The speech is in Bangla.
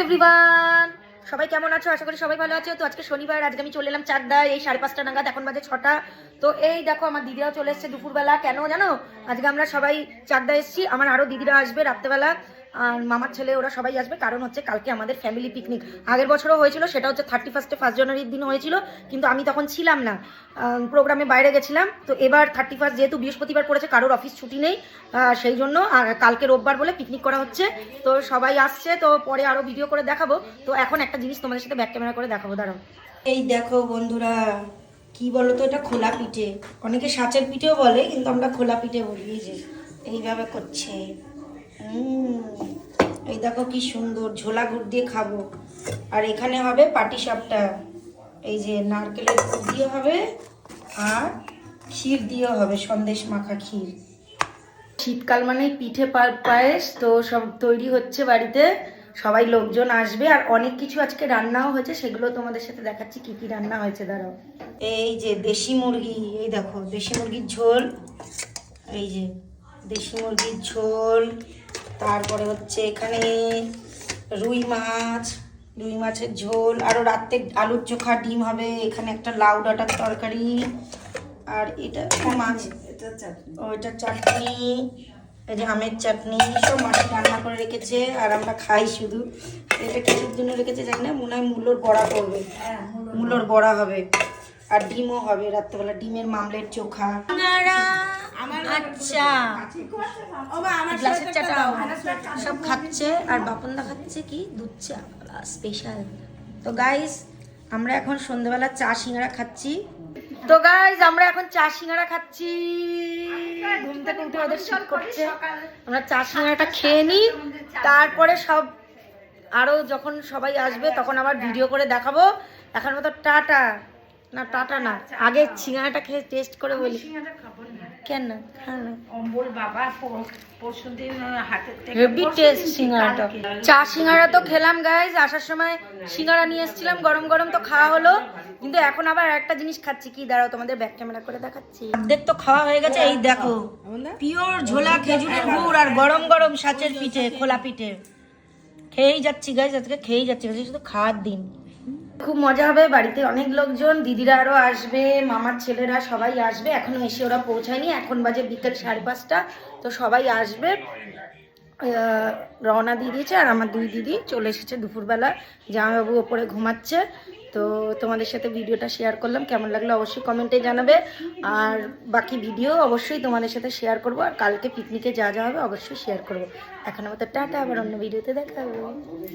এভরিওয়ান, সবাই কেমন আছো? আশা করি সবাই ভালো আছো। তো আজকে শনিবার, আজকে আমি চলে এলাম চাকদায় এই 5:30 নাগাদ, এখন বাজে 6টা। তো এই দেখো আমার দিদিরাও চলে এসছে দুপুরবেলা। কেন জানো? আজকে আমরা সবাই চাকদা এসছি, আমার আরও দিদিরা আসবে রাত্রেবেলা, আর মামার ছেলে ওরা সবাই আসবে। কারণ হচ্ছে কালকে আমাদের ফ্যামিলি পিকনিক। আগের বছরও হয়েছিল, সেটা হচ্ছে 31 জানুয়ারির দিন হয়েছিল, কিন্তু আমি তখন ছিলাম না, প্রোগ্রামে বাইরে গেছিলাম। তো এবার 31 যেহেতু বৃহস্পতিবার পড়েছে, কারোর অফিস ছুটি নেই, সেই জন্য আর কালকে রোববার বলে পিকনিক করা হচ্ছে। তো সবাই আসছে, তো পরে আরও ভিডিও করে দেখাবো। তো এখন একটা জিনিস তোমাদের সাথে ব্যাক ক্যামেরা করে দেখাবো, দাঁড়াও। এই দেখো বন্ধুরা, কি বলো তো, এটা খোলা পিঠে, অনেকে সাঁচের পিঠেও বলে, কিন্তু আমরা খোলা পিঠে বলি। এই যে এইভাবে করছে, এই দেখো কি সুন্দর, ঝোলা গুড় দিয়ে খাবো। আর এখানে হবে পাটিসাপটা, এই যে নারকেলের দুধ দিয়ে হবে, আর ক্ষীর দিয়ে হবে, সন্দেশ মাখা ক্ষীর। শীতকাল মানে পিঠে পায়েস, তো সব তৈরি হচ্ছে বাড়িতে, সবাই লোকজন আসবে, আর অনেক কিছু আজকে রান্নাও হয়েছে, সেগুলো তোমাদের সাথে দেখাচ্ছি কি কি রান্না হয়েছে, দাঁড়াও। এই যে দেশি মুরগি, এই দেখো দেশি মুরগির ঝোল, এই যে দেশি মুরগির ঝোল। তারপরে হচ্ছে এখানে রুই মাছের ঝোল, আরও রাত্রে আলুর চোখা ডিম হবে, এখানে একটা লাউ ডাঁটার তরকারি, আর এটা মাছ, ওইটা চাটনি, এই যে আমের চাটনি, সব মাছ রান্না করে রেখেছে, আর আমরা খাই শুধু। এটা কিছুর জন্য রেখেছে জানি না, মনে হয় মূলোর বড়া করবে, মূলোর বড়া হবে, আর ডিমও হবে রাত্রেবেলা, ডিমের মামলেট চোখা। আচ্ছা, গ্লাসের চাটা সব খাচ্ছে, আর বাপনদা খাচ্ছে কি দুধ চা স্পেশাল। তো গাইস, আমরা এখন সন্ধ্যাবেলা চা সিঙ্গারা খাচ্ছি। তো গাইস, আমরা এখন চা সিঙ্গারা খাচ্ছি, ঘুম থেকে উঠে ওদের শীত করছে। আমরা চা সিঙ্গারাটা খেয়ে নিই, তারপরে সব আরো যখন সবাই আসবে তখন আবার ভিডিও করে দেখাবো। এখন মতো টাটা না, টাটা না, আগে সিঙ্গারাটা খেয়ে টেস্ট করে বলি। কেন না, হেভি টেস্ট সিঙ্গারাটা। চা সিঙ্গারা তো খেলাম গাইজ, আসার সময় সিঙ্গারা নিয়ে এসেছিলাম গরম গরম, তো খাওয়া হলো। কিন্তু এখন আবার একটা জিনিস খাচ্ছি, কি দাঁড়াও তোমাদের ব্যাক ক্যামেরা করে দেখাচ্ছি। অর্ধেক তো খাওয়া হয়ে গেছে, এই দেখো পিওর ঝোলা খেজুরের গুড় আর গরম গরম সাঁচের পিঠে, খোলা পিঠে খেয়েই যাচ্ছি গাইজ, আজকে খেয়েই যাচ্ছি, শুধু খাওয়ার দিন। খুব মজা হবে, বাড়িতে অনেক লোকজন, দিদিরা আরও আসবে, মামার ছেলেরা সবাই আসবে, এখনো এসে ওরা পৌঁছায়নি, এখন বাজে বিকেল 5:30। তো সবাই আসবে, রওনা দিয়ে দিয়েছে, আর আমার দুই দিদি চলে এসেছে দুপুরবেলা, জামাইবাবু ওপরে ঘুমাচ্ছে। তো তোমাদের সাথে ভিডিওটা শেয়ার করলাম, কেমন লাগলো অবশ্যই কমেন্টে জানাবে, আর বাকি ভিডিও অবশ্যই তোমাদের সাথে শেয়ার করব, আর কালকে পিকনিকে যা যা হবে অবশ্যই শেয়ার করব। এখন আমাদের টাটা, আবার অন্য ভিডিওতে দেখা হবে।